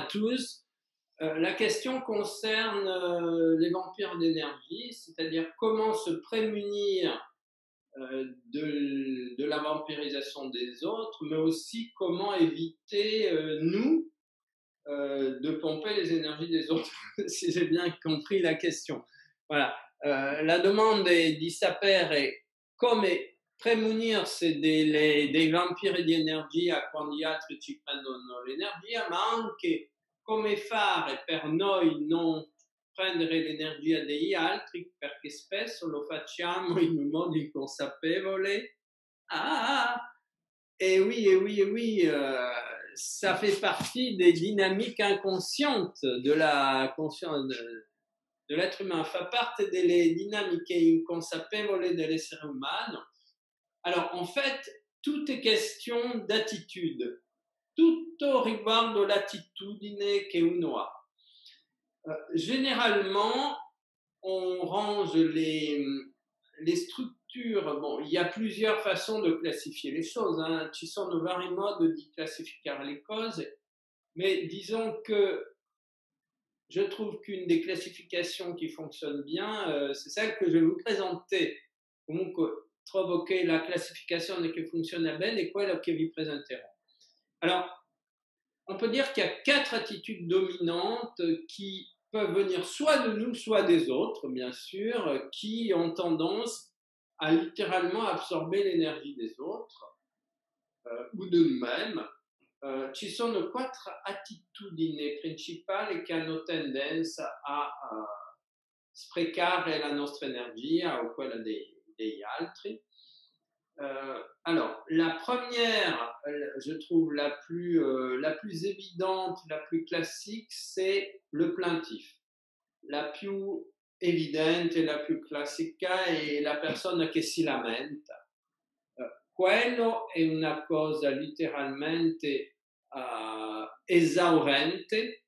tous. La question concerne les vampires d'énergie, c'est-à-dire comment se prémunir de la vampirisation des autres, mais aussi comment éviter, nous, de pomper les énergies des autres, si j'ai bien compris la question. Voilà. La demande di sapere come premunirsi dei vampiri di energia quando gli altri ci prendono l'energia, ma anche come fare per noi non prendere l'energia degli altri, perché spesso lo facciamo in un modo inconsapevole. Et oui, ça fait partie des dynamiques inconscientes de la conscience de l'être humain, fa parte delle dinamiche inconsapevoli dell'essere umano. Alors, en fait, tout est question d'attitude. Tutto riguardo l'attitudine che uno ha. Généralement, on range les structures. Bon, il y a plusieurs façons de classifier les choses. Ci sono vari modi di classificare le cose, mais disons que je trouve qu'une des classifications qui fonctionne bien, c'est celle que je vais vous présenter. Comunque, trovo che la classificazione che funziona bene è quella che vi presenterò. Alors, on peut dire qu'il y a 4 attitudes dominantes qui peuvent venir soit de nous, soit des autres, bien sûr, qui ont tendance à littéralement absorber l'énergie des autres ou de nous-mêmes. Ci sono 4 attitudini principali che hanno tendenza a sprecare la nostra energia o quella degli altri. Alors, la première, je trouve la plus évidente, la plus classique, c'est le plaintif. La più evidente, la più classica è la persona che si lamenta. Quello è una cosa letteralmente esaurente.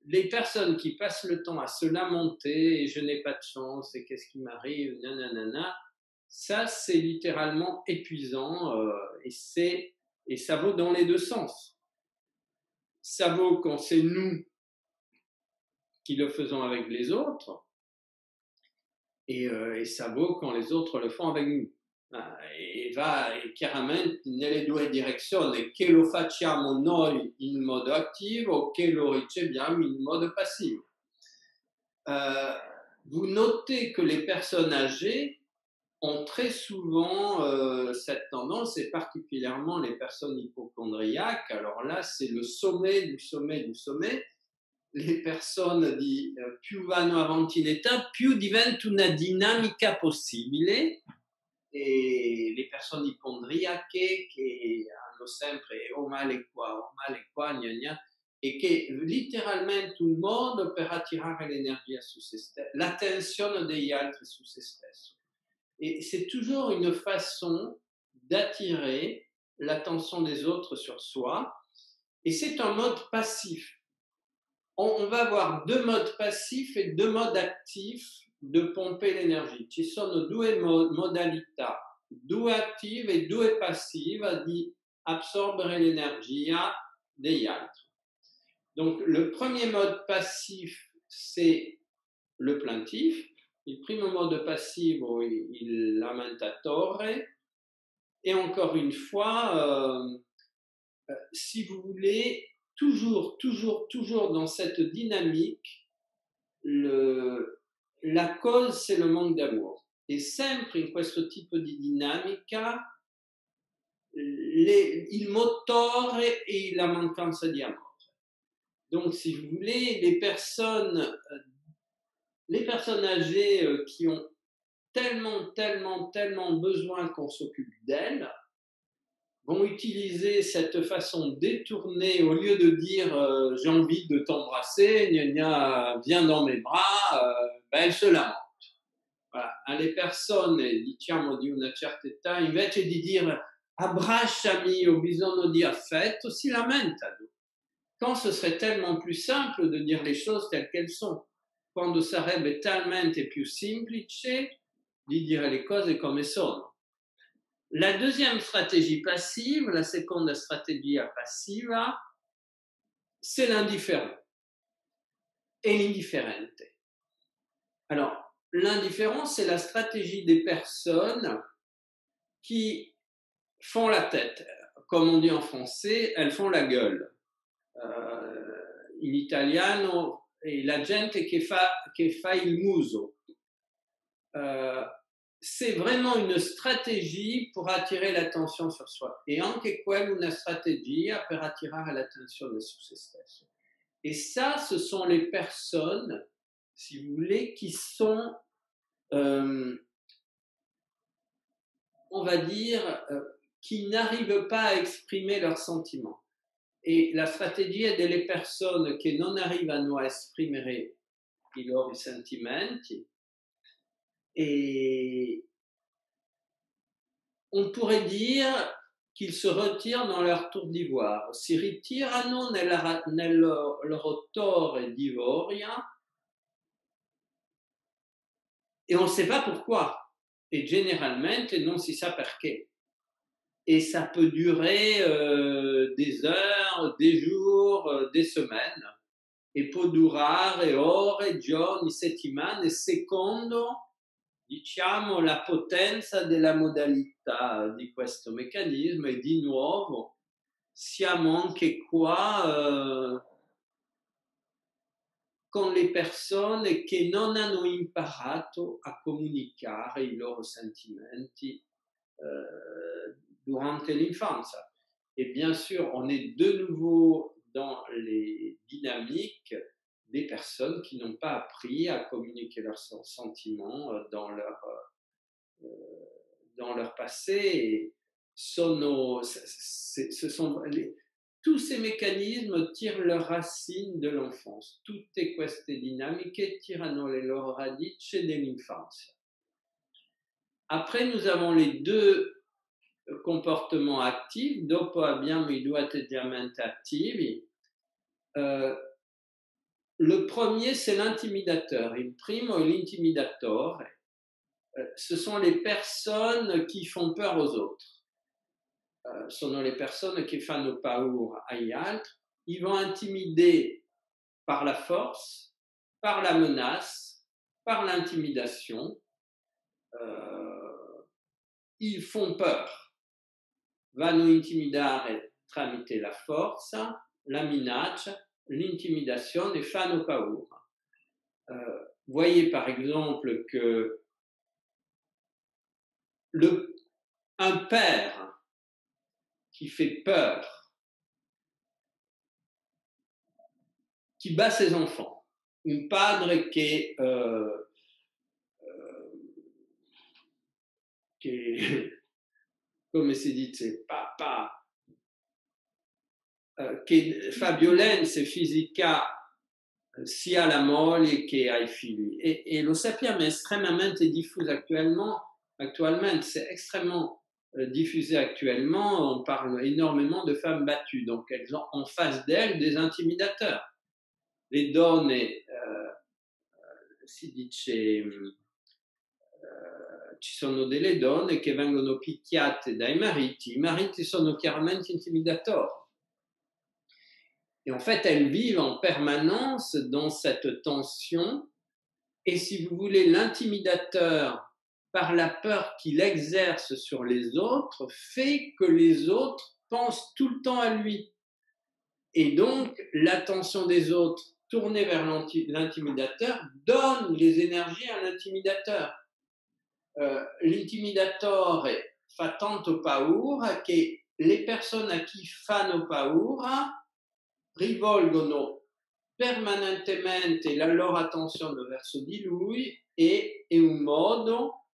Les personnes qui passent le temps à se lamenter, et je n'ai pas de chance, et qu'est-ce qui m'arrive, nanana, ça c'est littéralement épuisant, et ça vaut dans les deux sens. Ça vaut quand c'est nous qui le faisons avec les autres, et ça vaut quand les autres le font avec nous. E va chiaramente nelle due direzioni, che lo facciamo noi in modo attivo o che lo riceviamo in modo passivo. Vous notez que les personnes âgées ont très souvent cette tendance, et particulièrement les personnes hypocondriaques. Alors là, c'est le sommet du sommet du sommet. Le persone più vanno avanti in età, più diventa una dinamica possibile. E le persone ipondriache che hanno sempre o male qua, gna gna, e che letteralmente un modo per attirare l'energia su se stesso, l'attenzione degli altri su se stesso. Et c'est toujours une façon d'attirer l'attention des autres sur soi, et c'est un mode passif. On va avoir 2 modes passifs et 2 modes actifs de pomper l'énergie. Ci sono 2 modalità, 2 attive e 2 passive di absorbere l'energia degli altri. Donc le premier mode passif, c'est le plaintif. Il primo modo passivo, il lamentatore. Et encore une fois, si vous voulez, toujours dans cette dynamique, la cause c'est le manque d'amour. E sempre in questo tipo di dinamica il motore è la mancanza di amore. Donc si vous voulez, les personnes âgées qui ont tellement besoin qu'on s'occupe d'elles vont utiliser cette façon détournée, au lieu de dire j'ai envie de t'embrasser, viens dans mes bras, elles se lamentent. Voilà. Le persone, diciamo, di una certa età, invece di dire abbracciami, ho bisogno di affetto, si lamentano. Quand ce serait tellement plus simple de dire les choses telles qu'elles sont, quando sarebbe talmente più semplice di dire le cose come sono. La deuxième stratégie passive, la seconda strategia passiva, c'est l'indifférent et l'indifférente. Alors, l'indifférence, c'est la stratégie des personnes qui font la tête. Comme on dit en français, elles font la gueule. In italiano, la gente che fa il muso. C'est vraiment une stratégie pour attirer l'attention sur soi. E anche quella una strategia per attirare l'attenzione su se stesso. Et ça, ce sont les personnes, si vous voulez, qui sont, on va dire, qui n'arrivent pas à exprimer leurs sentiments. E la strategia delle persone che non arrivano a esprimere i loro sentimenti, et on pourrait dire qu'ils se retirent dans leur tour d'ivoire. Si ritirano nel loro torre d'ivoria, et on ne sait pas pourquoi. Et généralement, non si sa perché. Et ça peut durer des heures, des jours, des semaines. E può durare ore, giorni, settimane, secondo, diciamo, la potenza della modalità di questo meccanismo. E di nuovo siamo anche qua con le persone che non hanno imparato a comunicare i loro sentimenti durante l'infanzia. Et bien sûr, on est de nouveau dans les dynamiques des personnes qui n'ont pas appris à communiquer leurs sentiments dans leur passé. Et tous ces mécanismes tirent leurs racines de l'enfance. Tutte queste dinamiche tirano le loro radici dell'infanzia. Après, nous avons les deux comportements actifs. Dopo abbiamo i due atteggiamenti attivi. Le premier, c'est l'intimidateur. Il primo è l'intimidatore. Ce sont les personnes qui font peur aux autres. Sono le persone che fanno paura agli altri. Ils vont intimider par la force, par la menace, par l'intimidation. Ils font peur. Vanno intimidare tramite la forza, la minaccia, l'intimidazione, fanno paura. Voyez par exemple que un père qui fait peur, qui bat ses enfants, un padre che come si dice, papà, che fa violenze fisica sia alla moglie che ai figli. E lo sappiamo, è estremamente diffuso actuellement, c'est extrêmement diffusé actuellement. On parle énormément de femmes battues, donc elles ont en face d'elles des intimidateurs. Le donne, si dice, ci sono delle donne che vengono picchiate dai mariti. I mariti sono chiaramente intimidatori. Et en fait, elles vivent en permanence dans cette tension. Et si vous voulez, l'intimidateur, par la peur qu'il exerce sur les autres, fait que les autres pensent tout le temps à lui. Et donc, l'attention des autres tournée vers l'intimidateur donne les énergies à l'intimidateur. L'intimidatore fa tanto paura che le persone a chi fanno paura rivolgono permanentemente la loro attenzione verso di lui e è un modo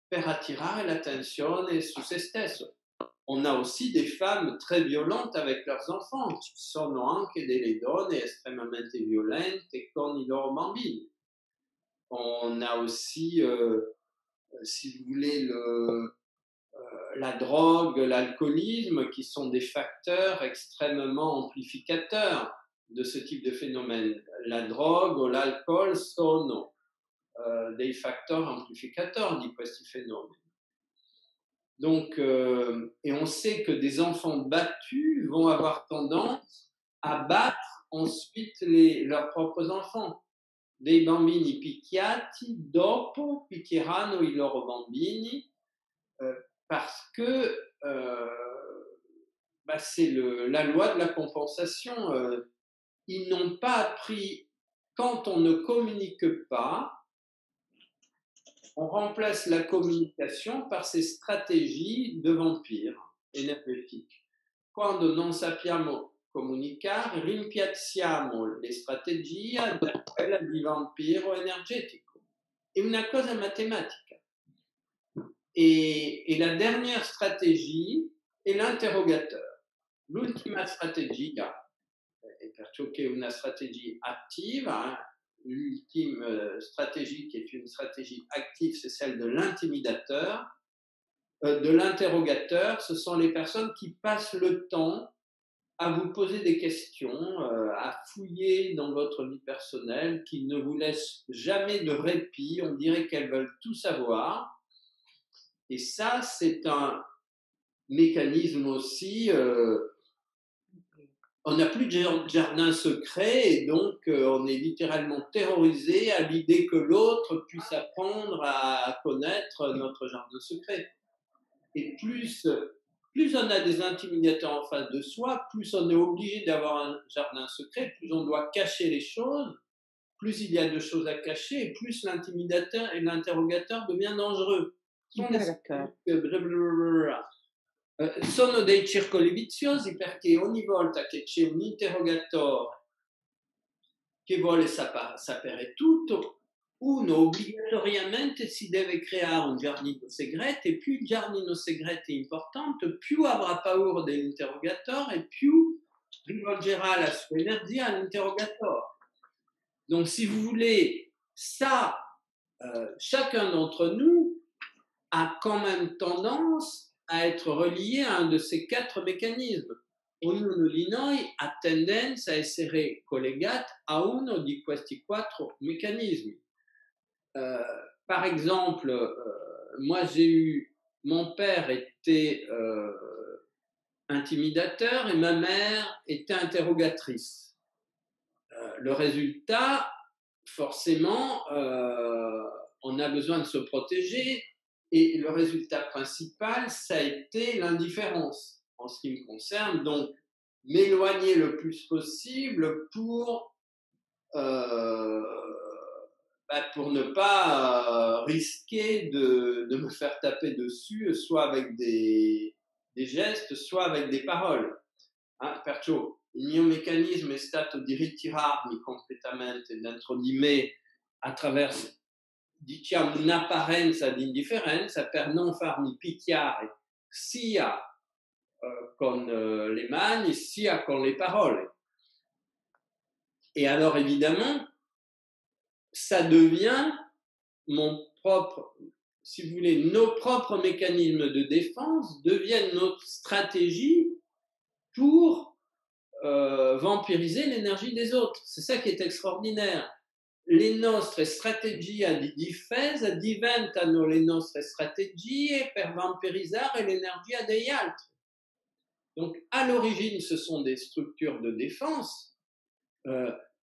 per attirare l'attenzione su se stesso. On a aussi des femmes très violentes avec leurs enfants. Ci sono anche delle donne estremamente violente con i loro bambini. On a aussi, si vous voulez, la drogue, l'alcoolisme, qui sont des facteurs extrêmement amplificateurs de ce type de phénomène. La drogue o l'alcol sono dei fattori amplificatori di questi fenomeni. Donc, et on sait que des enfants battus vont avoir tendance à battre ensuite leurs propres enfants. Dei bambini picchiati, dopo picchieranno i loro bambini, parce que c'est la loi de la compensation. Ils n'ont pas appris, quand on ne communique pas, on remplace la communication par ces stratégies de vampires énergétiques. Quando non sappiamo comunicare, rimpiazziamo le strategie da quella di vampiro energetico. È una cosa matematica. Et la dernière stratégie est l'interrogateur. L'ultima strategia, e perciò che è una stratégie attiva, l'ultime stratégie qui est une stratégie active, c'est celle de l'intimidateur, de l'interrogateur. Ce sont les personnes qui passent le temps à vous poser des questions, à fouiller dans votre vie personnelle, qui ne vous laissent jamais de répit. On dirait qu'elles veulent tout savoir. Et ça, c'est un mécanisme aussi. On n'a plus de jardin secret et donc on est littéralement terrorisé à l'idée que l'autre puisse apprendre à connaître notre jardin secret. Et plus on a des intimidateurs en face de soi, plus on est obligé d'avoir un jardin secret, plus on doit cacher les choses, plus il y a de choses à cacher, et plus l'intimidateur et l'interrogateur devient dangereux. Sono dei circoli viziosi perché ogni volta che c'è un interrogatore che vuole sapere tutto, uno obbligatoriamente si deve creare un giardino segreto, e più il giardino segreto è importante, più avrà paura dell'interrogatore e più rivolgerà la sua energia all'interrogatore. Donc si vous voulez, ça, chacun d'entre nous a quand même tendance à être relié a un de ces 4 mécanismi. Ognuno di noi ha tendenza a essere collegato a uno di questi 4 meccanismi. Par exemple, moi mon père était intimidateur et ma mère était interrogatrice. Le résultat, forcément, on a besoin de se protéger. Et le résultat principal, ça a été l'indifférence, en ce qui me concerne. Donc, m'éloigner le plus possible pour ne pas risquer de me faire taper dessus, soit avec des gestes, soit avec des paroles. Perciò il mio meccanismo è stato di ritirarmi completamente dentro di me attraverso, diciamo, un'apparenza di indifferenza per non farmi picchiare sia con le mani sia con le parole. Et alors évidemment, ça devient mon propre, si vous voulez, nos propres mécanismes de défense deviennent notre stratégie pour vampiriser l'énergie des autres. C'est ça qui est extraordinaire. Le nostre strategie di difesa diventano le nostre strategie per vampirizzare l'energia degli altri. Donc, à l'origine, ce sont des structures de défense.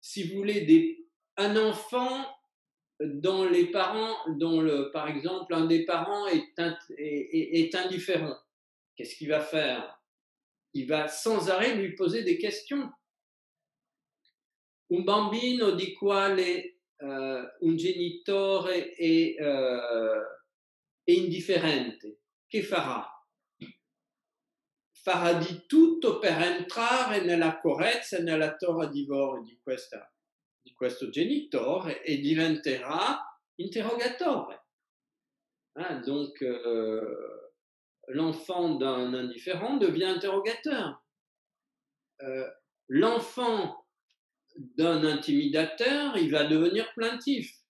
Si vous voulez, un enfant dont les parents, par exemple, un des parents est indifférent, qu'est-ce qu'il va faire? Il va sans arrêt lui poser des questions. Un bambino di quale un genitore è indifferente, che farà? Farà di tutto per entrare nella correzza e nella tora d'ivore di questo genitore e diventerà interrogatore. Donc, l'enfant d'un indifférent devient interrogateur. L'enfant d'un intimidateur, il va devenir plaintif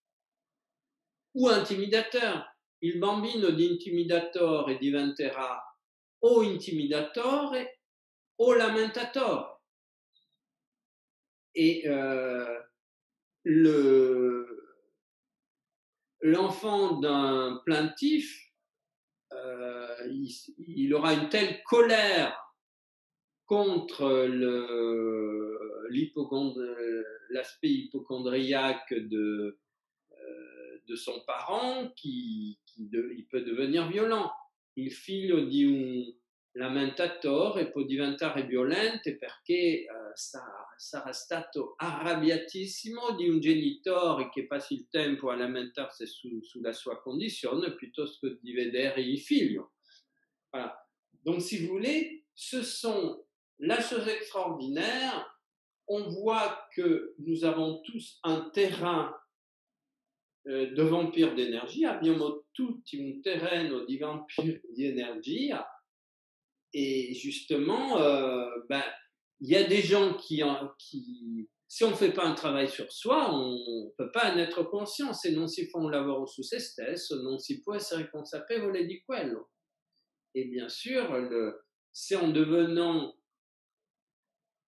ou intimidateur. Il bambino di intimidatore diventerà o intimidatore o lamentatore. Et l'enfant d'un plaintif, il aura une telle colère contre l'aspect hypocondriaque de son parent il peut devenir violent. Il figlio di un lamentatore può diventare violento perché sarà stato arrabbiatissimo di un genitore che passi il tempo a lamentarsi sulla sua condizione piuttosto che di vedere il figlio. Voilà. Donc, si vous voulez, ce sont la chose extraordinaire. On voit que nous avons tous un terrain de vampire d'énergie, abbiamo tutti un terreno di vampire di energia, et justement, il y a des gens qui si on ne fait pas un travail sur soi, on ne peut pas en être conscient, se non si fa un lavoro su se stesso, non si può essere consapevole di quello. Et bien sûr, c'est en devenant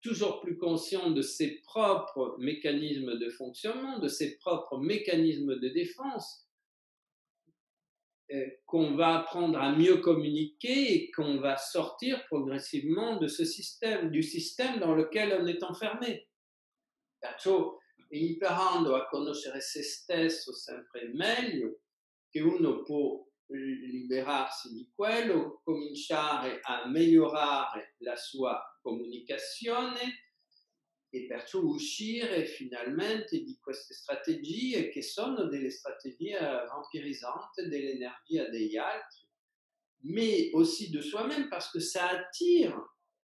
toujours plus conscient de ses propres mécanismes de fonctionnement, de ses propres mécanismes de défense, qu'on va apprendre à mieux communiquer et qu'on va sortir progressivement de ce système, du système dans lequel on est enfermé. Perciò, imparando a conoscere se stesso sempre meglio, che uno può liberarsi di quello, cominciare a migliorare la sua comunicazione e perciò uscire finalmente di queste strategie che sono delle strategie vampirisanti dell'energia degli altri, mais aussi de soi-même parce que ça attire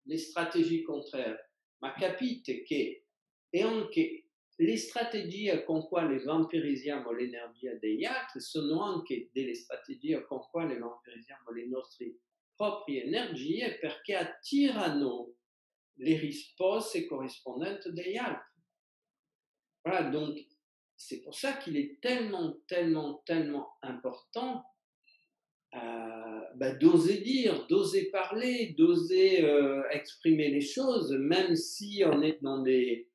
les stratégies contraires. Ma capite che è anche le strategie con quali vampirizziamo l'energia degli altri sono anche delle strategie con quali vampirizziamo le nostre proprie energie perché attirano les risposte correspondantes degli altri. Voilà, donc c'est pour ça qu'il est tellement, tellement, tellement important d'oser dire, d'oser parler, d'oser exprimer les choses, même si on est dans des...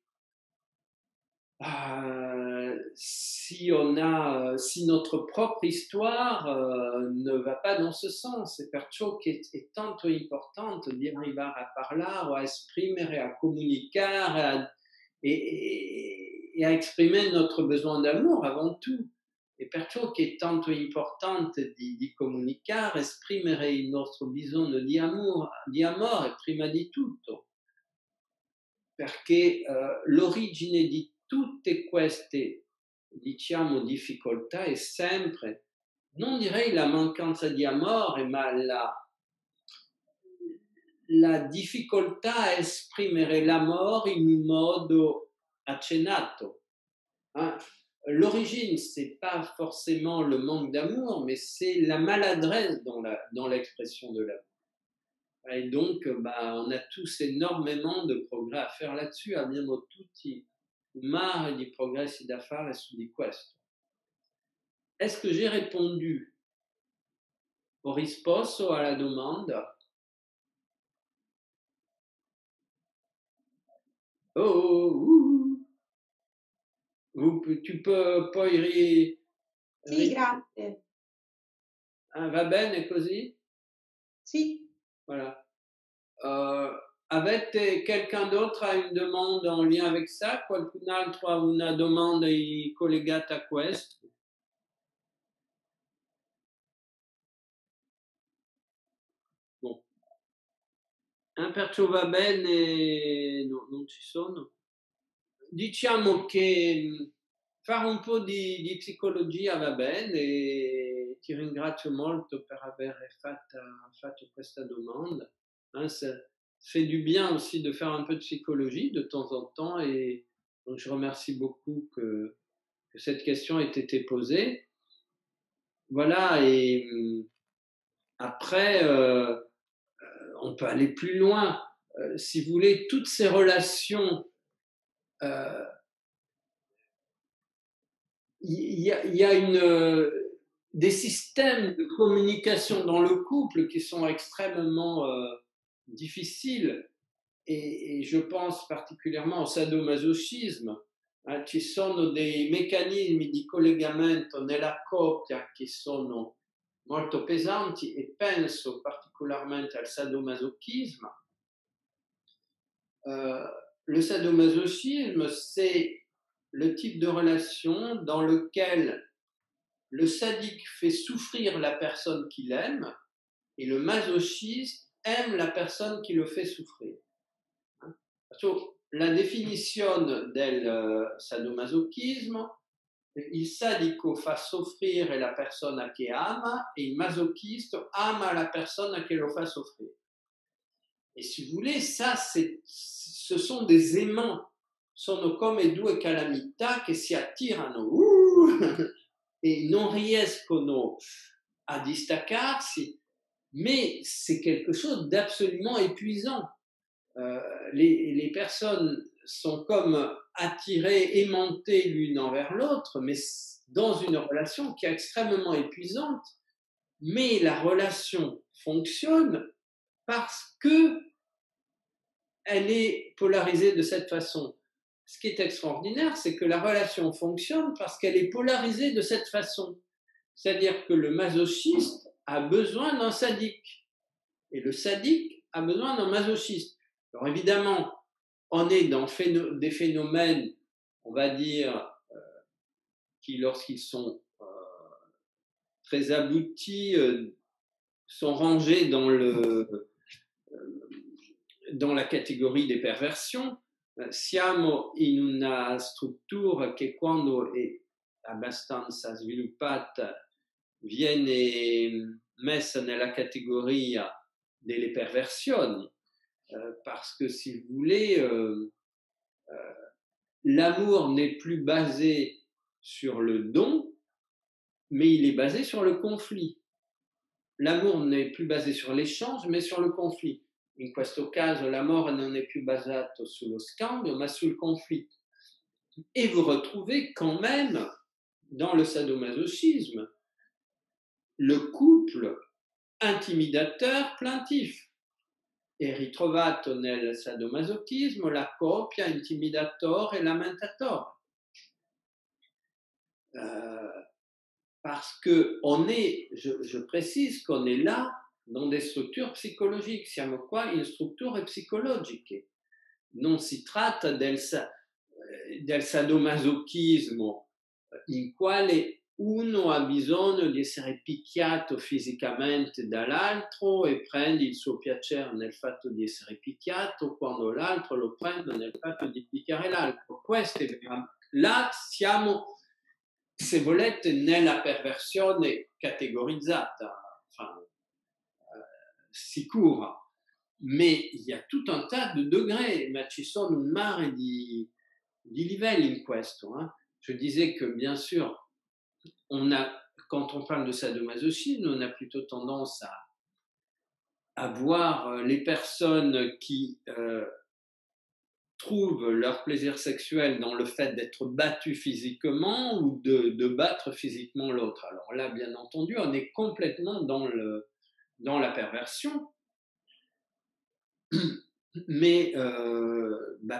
si notre propre histoire ne va pas dans ce sens. C'est perciò che è tanto importante di arrivare a parlare, a esprimere, a comunicare et à exprimer notre besoin d'amour avant tout. E perciò che è tanto importante di comunicare, esprimere il nostro bisogno di amore prima di tutto. Perché l'origine di tutte queste, diciamo, difficoltà è sempre, non direi la mancanza di amore, ma la difficoltà a esprimere l'amore in un modo accennato. L'origine, c'est pas forcément le manque d'amour, mais c'est la maladresse dans l'expression de l'amour. Et donc, on a tous énormément de progrès à faire là-dessus. Abbiamo tutti un mare di progressi da fare su di questo. Est-ce que j'ai répondu? Ho risposto alla domanda? Tu peux poi Sì, grazie. Va bene così? Sì. Voilà. Avete quelqu'un d'autre a une demande en lien avec ça? Qualcun altro ha una domanda collegata a questo? Bon. Perciò va bene, no, non ci sono. Diciamo che fare un po' di psicologia va bene e ti ringrazio molto per aver fatto questa domanda. Ça fait du bien aussi de faire un peu de psychologie de temps en temps et donc je remercie beaucoup que cette question ait été posée. Voilà, et après, on peut aller plus loin. Si vous voulez, toutes ces relations, il y a des systèmes de communication dans le couple qui sont extrêmement difficiles. Et je pense particulièrement au sadomasochisme. Ci sono dei meccanismi di collegamento nella coppia che sono molto pesanti e penso particolarmente al sadomasochismo. le sadomasochisme, c'est le type de relation dans lequel le sadique fait souffrir la personne qu'il aime et le masochiste aime la personne qui le fait souffrir. La définition del sadomasochismo, il sadico fa soffrire la persona che ama e il masochiste ama la persona che lo fa soffrire. Et si vous voulez, ça, ce sont des aimants. Sono come due calamità che si attirano e non riescono a distaccarsi, mais c'est quelque chose d'absolument épuisant. Les personnes sont comme attirées, aimantées l'une envers l'autre, mais dans une relation qui est extrêmement épuisante. Mais la relation fonctionne parce que elle est polarisée de cette façon. Ce qui est extraordinaire, c'est que la relation fonctionne parce qu'elle est polarisée de cette façon. C'est-à-dire que le masochiste a besoin d'un sadique et le sadique a besoin d'un masochiste. Alors évidemment, on est dans des phénomènes, on va dire, qui lorsqu'ils sont très aboutis, sont rangés dans la categoria des perversions. Siamo in una struttura che quando è abbastanza sviluppata viene messa nella categoria delle perversioni, parce que si vous voulez, l'amour n'est plus basé sur le don, mais il est basé sur le conflit. L'amour n'est plus basé sur l'échange, mais sur le conflit. In questo caso l'amore non è più basato sullo scambio, ma sul conflitto. Et vous retrouvez quand même dans le sadomasochisme le couple intimidateur plaintif. E ritrovato nel sadomasochismo la coppia intimidatore e lamentatore. Parce que je précise qu'on est là dans des structures psychologiques. Siamo qua in strutture psicologiche. Non si tratta del sadomasochismo in quale uno ha bisogno di essere picchiato fisicamente dall'altro e prende il suo piacere nel fatto di essere picchiato, quando l'altro lo prende nel fatto di picchiare l'altro. Là siamo, se volete, nella perversione categorizzata, sicura, mais il y a tout un tas de degrés, ma ci sono un mare di livelli in questo. Je disais que, bien sûr, quand on parle de sadomasochisme, on a plutôt tendance à voir les personnes qui trouvent leur plaisir sexuel dans le fait d'être battues physiquement ou de battre physiquement l'autre. Alors là, bien entendu, on est complètement dans la perversion. Mais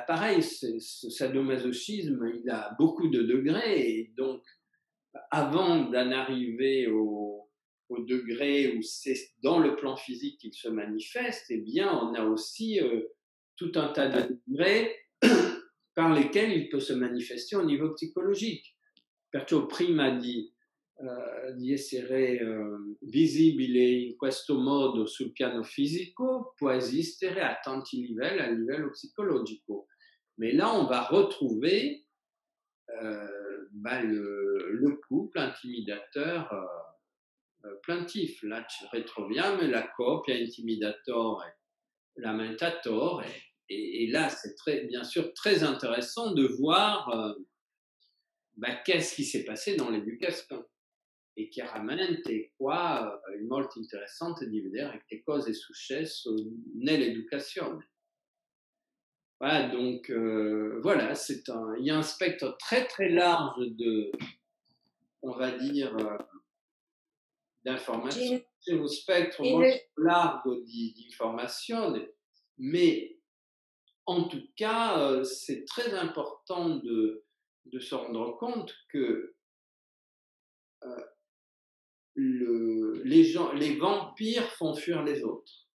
pareil, ce sadomasochisme, il a beaucoup de degrés, et donc avant d'en arriver au degré où c'est dans le plan physique qu'il se manifeste, eh bien, on a aussi tout un tas de degrés par lesquels il peut se manifester au niveau psychologique. Perciò prima di essere visibile in questo modo sul piano fisico, può esistere à tanti livelli, a livello psicologico. Mais là, on va retrouver le couple intimidateur plaintif. Là, ci ritroviamo la coppia intimidatore lamentatore. Et là, c'est bien sûr très intéressant de voir qu'est-ce qui s'est passé dans l'éducation. E chiaramente qua è molto interessante di vedere che cosa è successo nell'educazione. Voilà, donc voilà, il y a un spectre très très large on va dire, d'informazioni. C'est un spectre molto largo di informazioni, mais en tout cas, c'est très important de se rendre compte que les vampires font fuir les autres.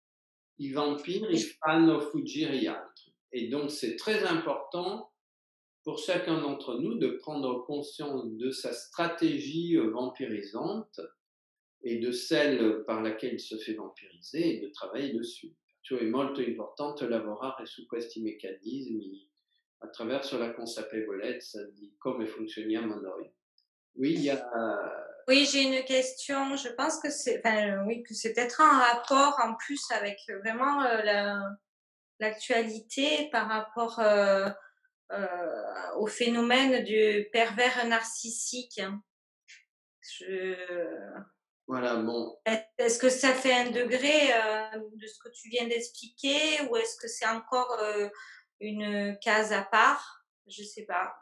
I vampiri fanno fuggire gli altri. Et donc, c'est très important pour chacun d'entre nous de prendre conscience de sa stratégie vampirisante e de celle par laquelle il se fait vampiriser e de travailler dessus. Perciò è molto importante lavorare su questi meccanismi attraverso la consapevolezza di come funzioniamo noi. Oui, il y a... Oui, j'ai une question. Je pense que oui, que c'est peut-être un rapport en plus avec vraiment l'actualité par rapport au phénomène du pervers narcissique. Voilà, bon. Est-ce que ça fait un degré de ce que tu viens d'expliquer ou est-ce que c'est encore une case à part? Je sais pas.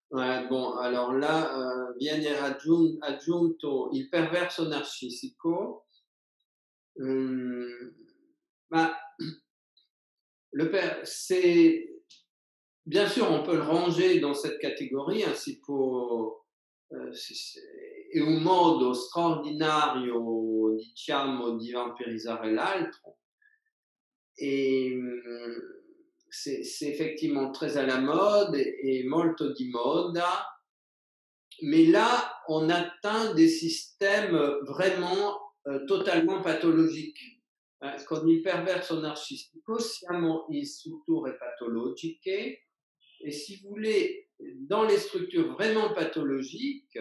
Ouais, bon, alors là, viene aggiunto il perverso narcisico. Bah, c'est bien sûr, on peut le ranger dans cette categoria, è un modo straordinario, diciamo, di vampirizzare l'altro. Et c'est effectivement très à la mode et molto di moda. Mais là, on atteint des systèmes vraiment totalement pathologiques. Con il perverso narcisico siamo in strutture patologiche et si vous voulez, dans les structures vraiment pathologiques,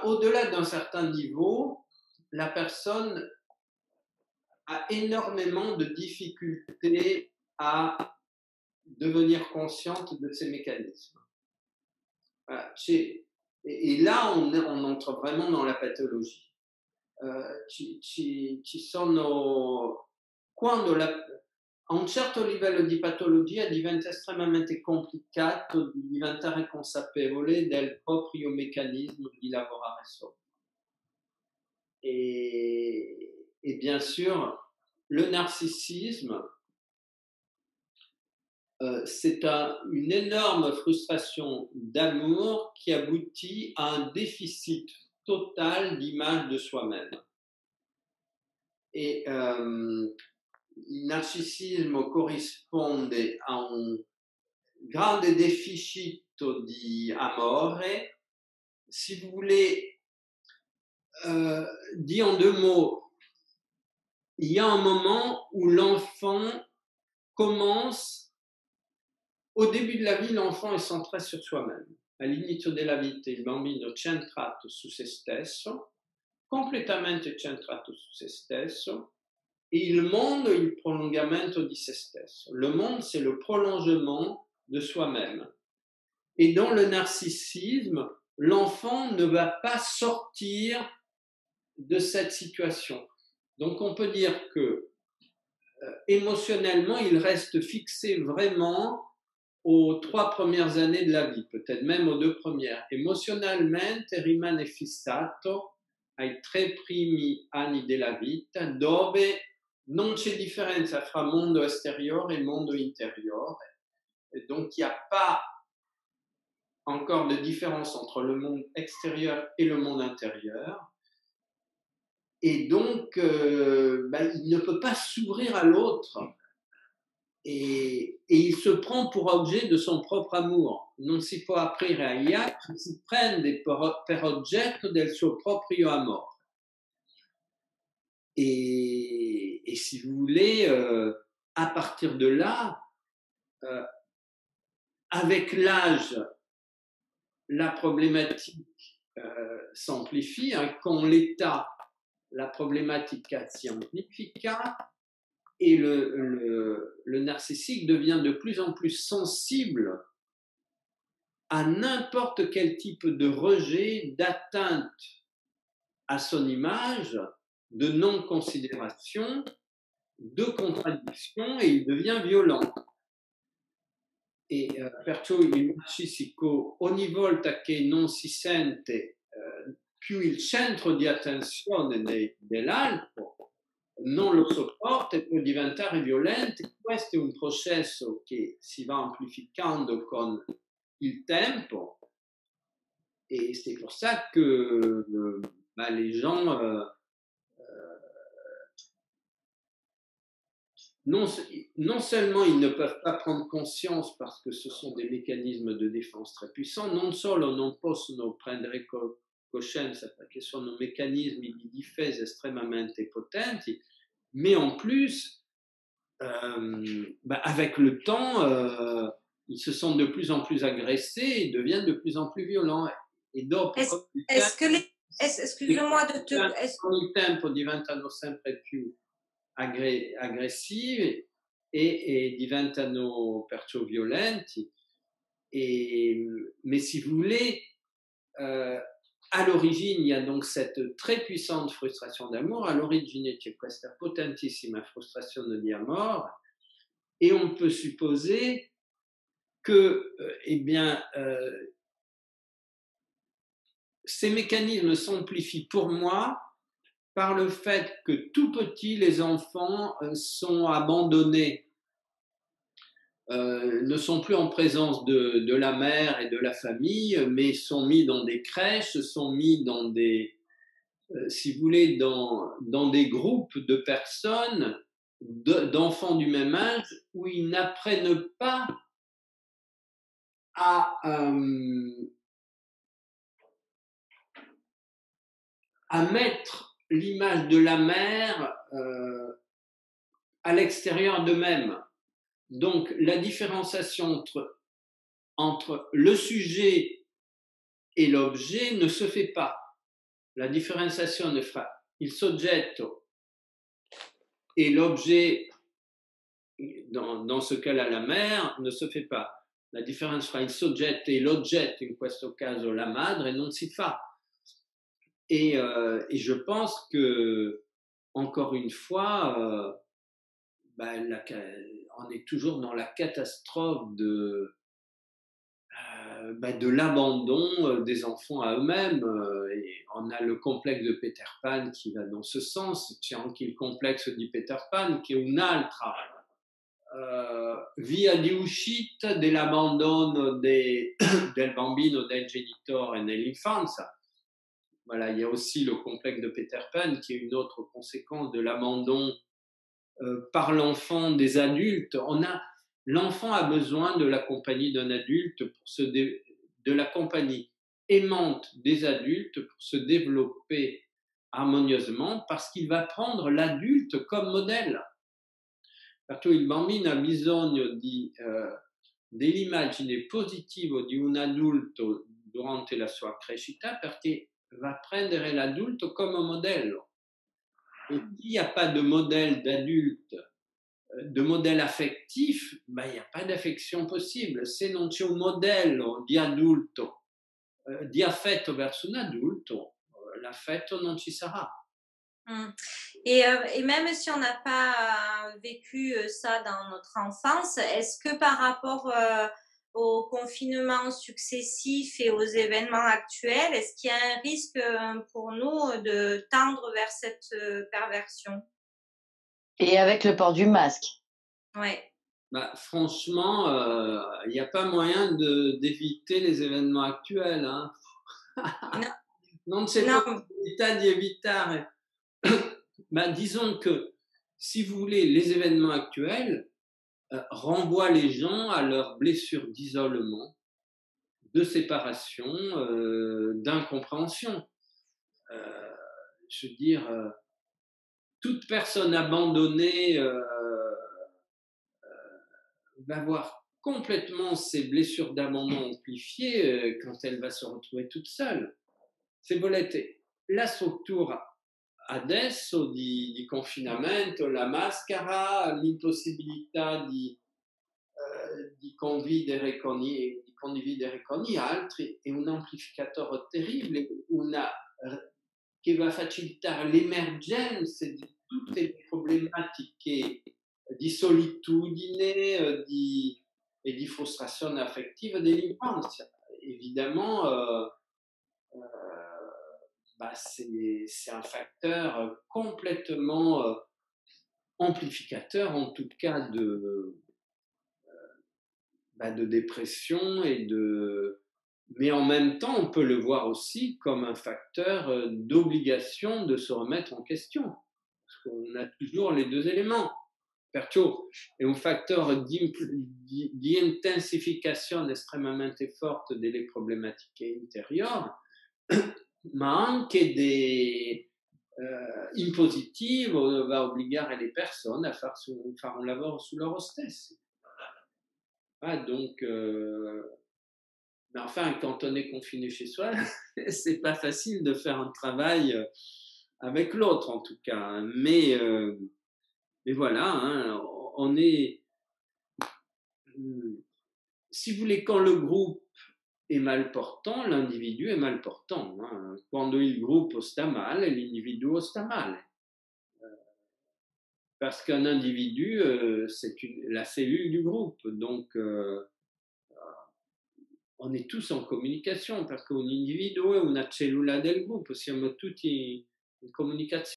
au-delà d'un certain niveau, la personne a énormément de difficultés à devenir consciente de ces mécanismes. Et là, on entre vraiment dans la pathologie. Ci sono, quando a un certo livello di patologia diventa estremamente complicato di diventare consapevole del proprio meccanismo di lavorare sopra. Et bien sûr, le narcissisme, c'est une énorme frustration d'amour qui aboutit à un déficit total d'image de soi-même. Et il narcisismo corrisponde a un grande deficit di amore. Si vous voulez, dit en deux mots, il y a un moment où l'enfant commence, au début de la vie, l'enfant est centré sur soi-même. All'inizio della vita il bambino è centrato su se stesso, completamente centrato su se stesso, et il mondo è il prolungamento di se stesso. Le monde, c'est le prolongement de soi-même. Et dans le narcissisme, l'enfant ne va pas sortir de cette situation. Donc on peut dire que émotionnellement, il reste fixé vraiment aux 3 premières années de la vie, peut-être même aux 2 premières. Emozionalmente rimane fissato ai 3 primi anni della vita, dove non c'è differenza fra mondo esteriore e mondo interiore. Et donc, il n'y a pas encore de différence entre le monde extérieur et le monde intérieur. Et donc, il ne peut pas s'ouvrir à l'autre. Et il se prend pour objet de son propre amour. Non si può aprire agli altri, si prende per oggetto del suo proprio amore. Et si vous voulez, à partir de là, avec l'âge, la problématique s'amplifie. Con l'età, la problematica si amplifica et le narcissique devient de plus en plus sensible à n'importe quel type de rejet, d'atteinte à son image, de non-considération, de contradiction, et il devient violent. E perciò il narcisico, ogni volta che non si sente più il centro di attenzione dell'altro, non lo sopporta e può diventare violento. Questo è un processo che si va amplificando con il tempo, et c'est pour ça que les gens non, non seulement ils ne peuvent pas prendre conscience parce que ce sont des mécanismes de défense très puissants, non solo non possono prendere coscienza perché sono meccanismi di difesa estremamente potenti, mais en plus, avec le temps, ils se sentent de plus en plus agressés et deviennent de plus en plus violents. E dopo, est-ce que excuse-moi de te... con il tempo diventano sempre più aggressivi e diventano perciò violenti. Mais si vous voulez, à l'origine, il y a donc cette très puissante frustration d'amour. À l'origine c'è questa potentissima frustrazione di amore et on peut supposer que, ces mécanismes s'amplifient pour moi par le fait que tout petit, les enfants sont abandonnés, ne sont plus en présence de la mère et de la famille, mais sont mis dans des crèches, sont mis dans des, si vous voulez, dans des groupes de personnes, d'enfants du même âge, où ils n'apprennent pas à mettre l'image de la mère à l'extérieur d'eux-mêmes. Donc, la différenciation entre le sujet et l'objet ne se fait pas. La differenziazione fra il soggetto et l'objet, dans ce cas-là la mère, ne se fait pas. La différence fra il soggetto e l'oggetto, in questo caso la madre, non si fa. Et je pense que, encore une fois, on est toujours dans la catastrophe de l'abandon des enfants à eux-mêmes. Et on a le complexe de Peter Pan qui va dans ce sens. C'è anche il complesso di Peter Pan che è un'altra via di uscita dell'abbandono del bambino del genitore nell'infanzia. Voilà, il y a aussi le complexe de Peter Pan qui est une autre conséquence de l'abandon par l'enfant des adultes. L'enfant a besoin de la compagnie d'un adulte, de la compagnie aimante des adultes pour se développer harmonieusement, parce qu'il va prendre l'adulte comme modèle. Perché il bambino ha bisogno dell'immagine positiva di un adulto durante la sua crescita, perché va prendere l'adulto come modello. Et s'il n'y a pas de modèle d'adulte, de modèle affectif, il n'y a pas d'affection possible. Se non c'è un modello di adulto, di affetto verso un adulto, l'affetto non ci sarà. Et même si on n'a pas vécu ça dans notre enfance, est-ce que par rapport aux confinements successifs et aux événements actuels, est-ce qu'il y a un risque pour nous de tendre vers cette perversion? Et avec le port du masque. Ouais. Franchement, il n'y a pas moyen d'éviter les événements actuels. Hein. Non c'è possibilità di evitare. Disons que, si vous voulez, les événements actuels renvoient les gens à leurs blessures d'isolement, de séparation, d'incompréhension. Je veux dire, toute personne abandonnée va voir complètement ses blessures d'abandon amplifiées quand elle va se retrouver toute seule. Se volete, la struttura adesso di confinamento, la maschera, l'impossibilità di condividere con gli altri è un amplificatore terribile, che va facilitare l'emergenza di tutte le problematiche di solitudine e di frustrazione affettiva dell'infanzia. Évidemment, c'est un facteur complètement amplificateur, en tout cas de dépression mais en même temps, on peut le voir aussi comme un facteur d'obligation de se remettre en question. Parce qu'on a toujours les deux éléments. Perciò è un fattore di intensificazione estremamente forte delle problematiche interiori, ma anche in positivo va a obbligare le persone a fare un lavoro su loro stessi. Ah, donc, mais enfin, quand on est confiné chez soi, c'est pas facile de faire un travail avec l'autre, en tout cas. Hein. Mais voilà, hein, on est. Si vous voulez, quand le groupe è mal portant, l'individu è mal portant. Hein. Quando il gruppo sta male, l'individuo sta male. Parce qu'un individu, c'est la cellule du groupe. Donc, on est tous en communication, perché un individuo è una cellula del gruppo, siamo tutti in comunicazione.